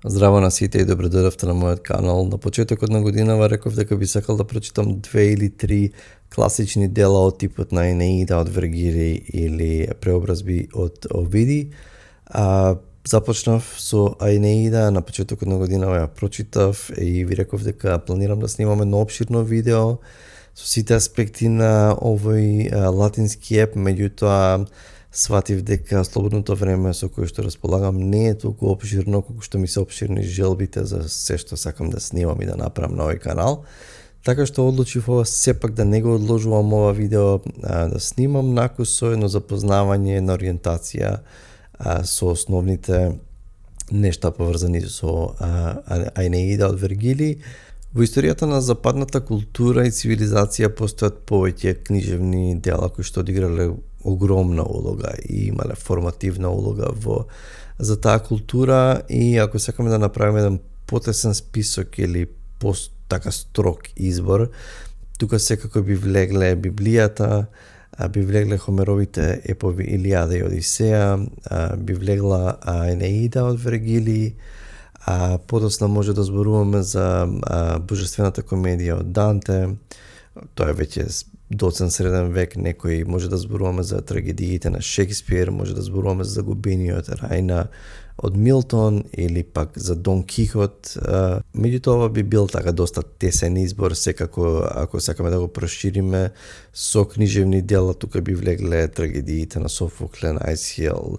Здраво на сите и добро дојдовте на мојот канал. На почетокот на годинава реков дека би сакал да прочитам 2 или 3 класични дела од типот на Енеида од Вергилий или преобразби од Овиди. Започнав со Енеида, на почетокот на годинава ја прочитав и ви реков дека планирам да снимам едно опширно видео со сите аспекти на овој латински еп, меѓутоа сватив дека слободното време со кое што располагам не е толку опширно колку што ми се опширни желбите за се што сакам да снимам и да направам на овој канал. Така што одлучив сепак да не го одложувам ова видео, да снимам накус со едно запознавање, една ориентација со основните нешта поврзани со Енеида од Вергилий. Во историјата на западната култура и цивилизација постојат повеќе книжевни дела кои што одиграле огромна улога и имале формативна улога за таа култура, и ако сакаме да направиме еден потесен список или така строг избор, тука секако би влегле Библијата, би влегле Хомеровите епови Илијада и Одисеја, би влегла Енеида од Вергилий, подоцна може да зборуваме за божествената комедија од Данте, тоа е веќе доцен среден век, некои може да зборуваме за трагедиите на Шекспир, може да зборуваме за загубениот рај од Милтон или пак за Дон Кихот. Меѓутоа ова би бил така доста тесен избор, секако ако сакаме да го прошириме со книжевни дела, тука би влегле трагедиите на Софокле, на Аесхиел,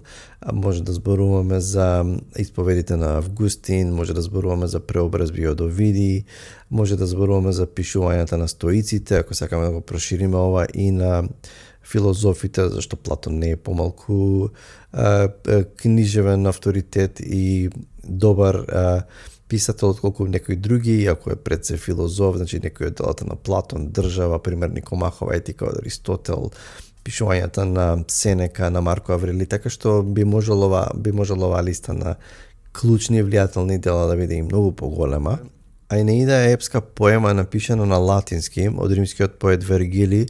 може да зборуваме за исповедите на Августин, може да зборуваме за преобразби од Овиди, може да зборуваме за пишувањата на стоиците, ако сакаме да го прошириме ова и на филозофите, зашто Платон не е помалку книжевен авторитет и добар писател отколку некои други, ако е пред се филозоф, значи некои од делата на Платон, Држава, пример Никомахова етика од Аристотел, пишувањата на Сенека, на Марко Аврели, така што би можело оваа листа на клучни влијателни дела да биде и многу поголема. Енеида е епска поема напишана на латински од римскиот поет Вергилий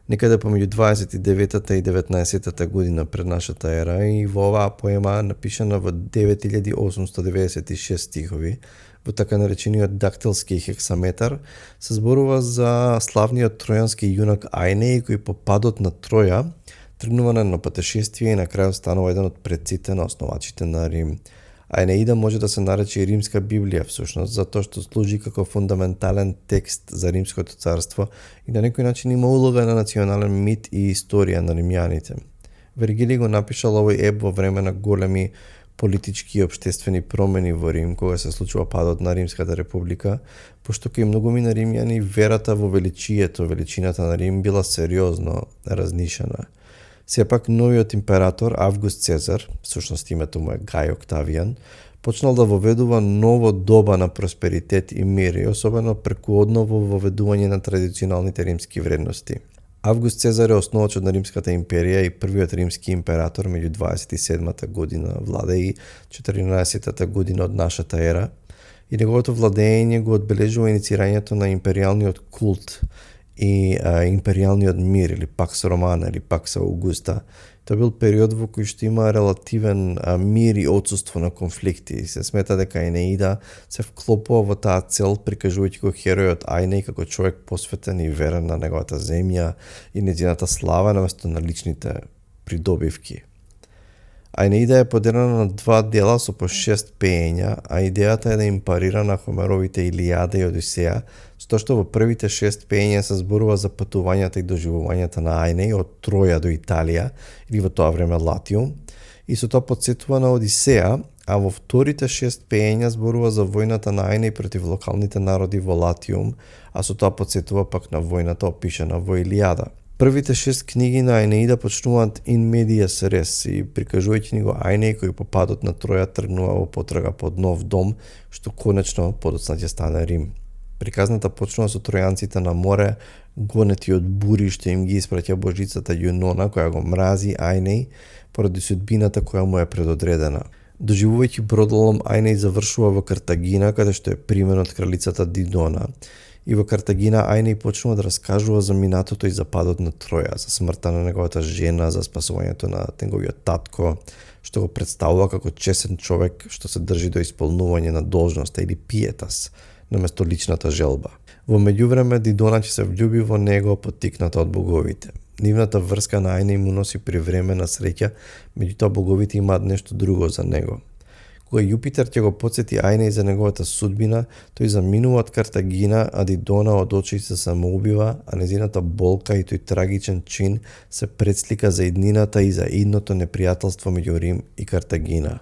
некаде помеѓу 29-та и 19-та година пред нашата ера, и во оваа поема напишана во 9896 стихови, во така наречениот дактилски хексаметар, се зборува за славниот тројански јунак Ајнеј кој по падот на Троја тргнува на едно патешествие и на крајот станува еден од предците на основачите на Рим. Енеида може да се нарече и римска Библија всушност, затоа што служи како фундаментален текст за римското царство и на некој начин има улога на национален мит и историја на римјаните. Вергилий го напишал овој еп во време на големи политички и општествени промени во Рим, кога се случува падот на Римската република, пошто кај многумина римјани верата во величината на Рим била сериозно разнишена. Сепак новиот император Август Цезар, всушност името му е Гај Октавијан, почнал да воведува ново доба на просперитет и мир, и особено преку одново воведување на традиционалните римски вредности. Август Цезар е основачот на Римската империја и првиот римски император меѓу 27-та година владе и 14-та година од нашата ера, и неговото владење го одбележува иницирањето на империјалниот култ и империјалниот мир или Пакс Романа или Пакс Аугуста. Тоа бил период во кој што има релативен мир и отсуство на конфликти. Се смета дека Енеида се вклопува во таа цел, прикажувајќи го херојот Ајнеј како човек посветен и верен на неговата земја и нејзината слава наместо на личните придобивки. Енеида е поделена на 2 дела со по 6 пеења, а идејата е да им парира на Хомеровите Илијада и Одисеја, со што во првите 6 пеења се зборува за патувањата и доживувањата на Ајнеј од Троја до Италија, или во тоа време Латиум, и со тоа потсетува на Одисеја, а во вторите 6 пеења зборува за војната на Ајнеј против локалните народи во Латиум, а со тоа потсетува пак на војната опишана во Илијада. Првите 6 книги на Енеида почнуваат in medias res и прикажувајќи ни го Ајнеј кој по падот на Троја тргнува во потрага под нов дом, што конечно подоцна ќе стане Рим. Приказната почнува со тројанците на море, гонети од бури што им ги испраќа божицата Јунона, која го мрази Ајнеј поради судбината која му е предодредена. Доживувајќи бродолом, Ајнеј завршува во Картагина, каде што е примен од кралицата Дидона, И во Картагина Ајнеј почнува да раскажува за минатото и за падот на Троја, за смртта на неговата жена, за спасувањето на неговиот татко, што го представува како чесен човек што се држи до исполнување на должноста или пиетас, наместо личната желба. Во меѓувреме Дидона ќе се влюби во него поттикната од боговите. Нивната врска на Ајнеј му носи привремена среќа, меѓутоа боговите имаат нешто друго за него. Кога Јупитер ќе го потсети Ајнеј за неговата судбина, тој заминува од Картагина, а Дидона од очи се самоубива, а незината болка и тој трагичен чин се предслика за иднината и за идното непријателство меѓу Рим и Картагина.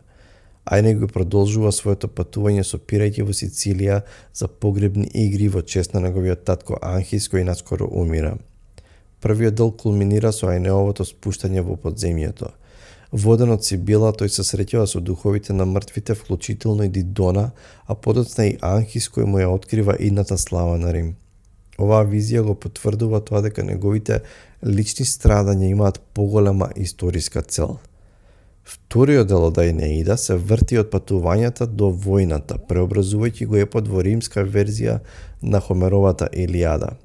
Ајнеј го продолжува своето патување сопирајќи во Сицилија за погребни игри во чест на неговиот татко Анхис кој наскоро умира. Првиот дел кулминира со Ајнеовото спуштање во подземјето. Воден од Сибила, тој се среќава со духовите на мртвите, вклучително и Дидона, а подоцна и Анхис кој му ја открива идната слава на Рим. Оваа визија го потврдува тоа дека неговите лични страдања имаат поголема историска цел. Вториот дел од Ајнеида се врти од патувањата до војната, преобразувајќи го епот во римска верзија на Хомеровата Илијада.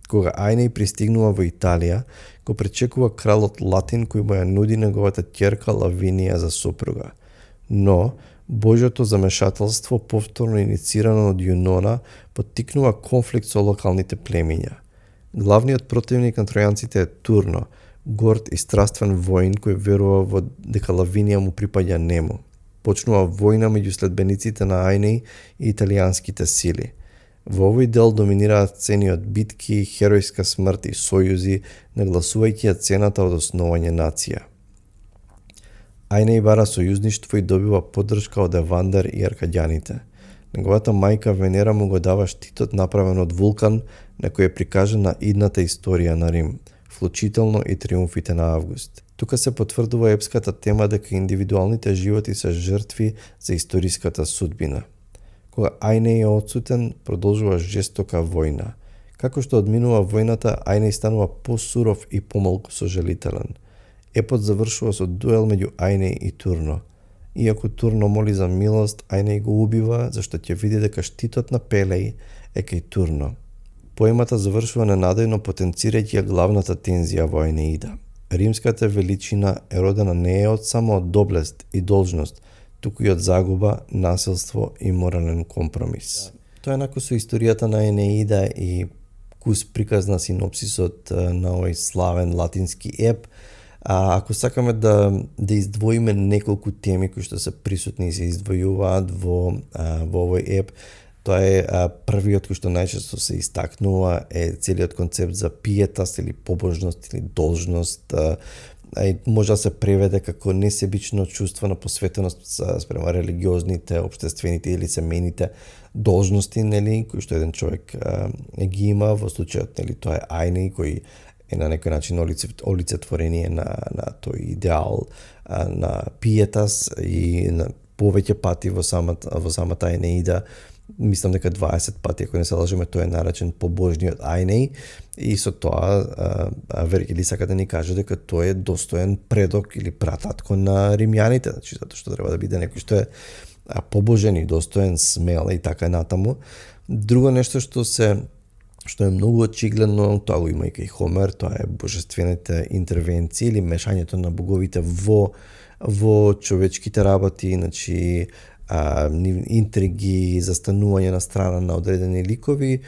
Кога Ајнеј пристигнува во Италија, го пречекува кралот Латин кој му ја нуди неговата ќерка Лавинија за сопруга. Но Божјото замешателство, повторно иницирано од Јунона, поттикнува конфликт со локалните племиња. Главниот противник на тројанците е Турно, горд и страствен воин кој верува во дека Лавинија му припаѓа нему. Почнува војна меѓу следбениците на Ајнеј и италијанските сили. Во овој дел доминираат сцени од битки, херојска смрт и сојузи, нагласувајќи ја цената од основање нација. Ајнеј бара сојузништво и добива поддршка од Евандер и аркаѓаните. Неговата мајка Венера му го дава штитот направен од вулкан, на кој е прикажана идната историја на Рим, вклучително и триумфите на Август. Тука се потврдува епската тема дека индивидуалните животи се жртви за историската судбина. Кога Ајнеј е отсутен, продолжува жестока војна. Како што одминува војната, Ајнеј станува посуров и помалку сожалителен. Епот завршува со дуел меѓу Ајнеј и Турно. Иако Турно моли за милост, Ајнеј го убива зашто ќе види дека штитот на Пелеј е кај Турно. Поемата завршува ненадејно потенцирајќи ја главната тензија во Ајнеида. Римската величина е родена не е само од доблест и должност, туку и од загуба, насилство и морален компромис. Тоа е нако со историјата на Енеида и кус приказна синопсисот на овој славен латински еп. Ако сакаме да издвоиме неколку теми кои што се присутни и се издвојуваат во овој еп, тоа е првиот кој што најчесто се истакнува е целиот концепт за пиетас или побожност или должност. Може да се преведе како несебично чувство на посветеност спрема религиозните, општествените или семејните должности, нели, кои што еден човек ги има. Во случајот, нели, тоа е Ајнеј кој е на некој начин олицетворение на тој идеал на пиетас и на повеќе пати во самата Енеида. Мислам дека 20 пати, ако не се лажеме, тој е наречен побожниот Ајнеј и со тоа Вергили сака да ни каже дека тој е достоен предок или прататко на римјаните, значи затоа што треба да биде некој што е побожен и достоен, смел и така натаму. Друго нешто што е многу очигледно, тоа го има и кај Хомер, тоа е божествените интервенции или мешањето на боговите во човечките работи, значи интриги, застанување на страна на одредени ликови,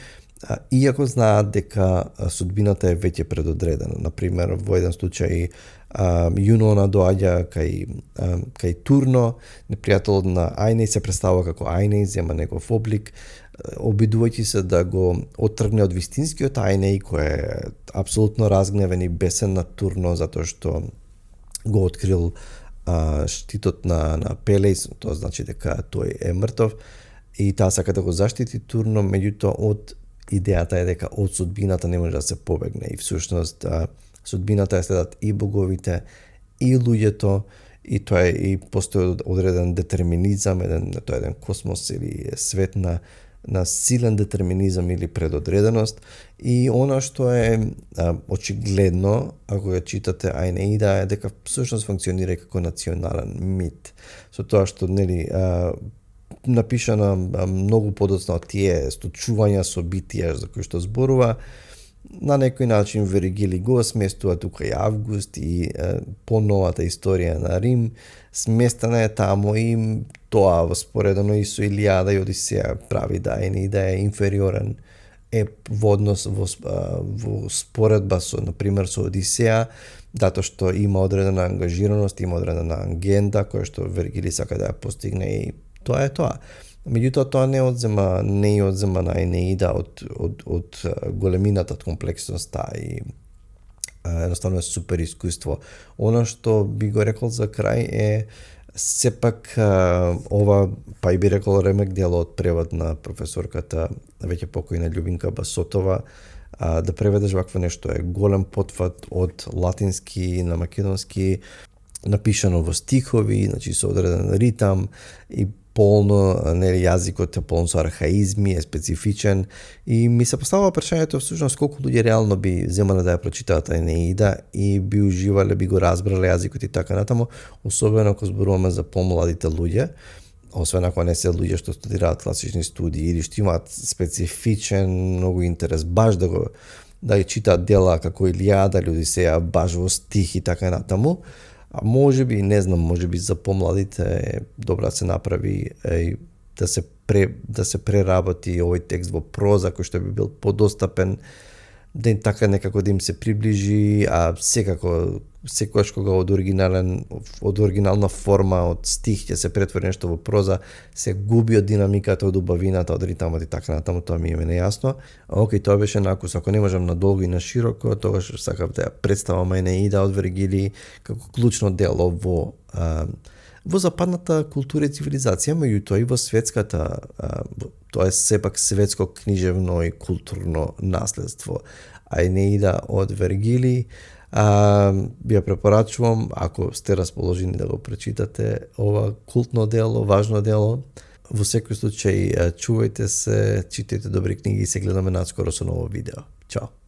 иако знаат дека судбината е веќе предодредена. Например, во еден случај Јунона доаѓа кај Турно, непријателот на Ајнеј се представува како Ајнеј, зема негов облик, обидувајќи се да го оттргне од вистинскиот Ајнеј, кој е апсолутно разгневен и бесен на Турно затоа што го открил штитот на Пелеј, тоа значи дека тој е мртов и таа сака да го заштити Турно, меѓутоа од идејата е дека од судбината не може да се побегне и всушност судбината е следат и боговите и луѓето и тоа е и постои одреден детерминизам, тоа е еден космос или свет на силен детерминизам или предодреденост и она што е очигледно ако ја читате Ајнеида е дека всушност функционира како национален мит. Со тоа што нели напишана многу подоцна од тие сточувања собитија за кои што зборува. На некој начин Вергилий го сместува тука и Август и поновата историја на Рим, сместена е таму и тоа воспоредено и со Илијада и Одисеја прави да е инфериорен во однос во споредба со, например, со Одисеја, затоа што има одредена ангажираност, има одредена агенда која што Вергилий сака да ја постигне и тоа е тоа. Меѓутоа тоа не одзема на Енеида од големината, од комплексноста и едноставно е супер искуство. Она што би го рекол за крај е сепак ова, па и би рекол ремек дело од превод на професорката веќе покојна Љубинка Басотова, да преведеш вакво нешто е голем потфат од латински на македонски, напишано во стихови, значи со одреден ритам и полно, нели, јазикот е полно со архаизми, е специфичен и ми се поставува прашањето всушност колку луѓе реално би земале да ја прочитаат Енеида и би уживале, би го разбрале јазикот и така натаму, особено ако зборуваме за помладите луѓе, освен ако не се луѓе што студираат класични студии или што имаат специфичен многу интерес баш да ја читаат дела како Илијада, Одисеја баш во стих и така натаму. А може би, не знам, може би за помладите е добро да се направи да се преработи овој текст во проза кој што би бил подостапен, да им така некако да им се приближи, а секогаш кога од оригинална форма, од стих ќе се претвори нешто во проза, се губи од динамиката, од убавината, од ритамот и така натаму, тоа ми е нејасно. Океј, тоа беше накус, ако не можам надолго и на широко, тогаш сакав да ја представам Енеида од Вергилий како клучно дело во западната култура и цивилизација, меѓутоа и во светската, тоа е сепак светско книжевно и културно наследство. А Енеида од Вергилий би ја препорачувам ако сте расположени да го прочитате ова култно дело, важно дело. Во секој случај чувајте се, читајте добри книги и се гледаме наскоро со ново видео. Чао!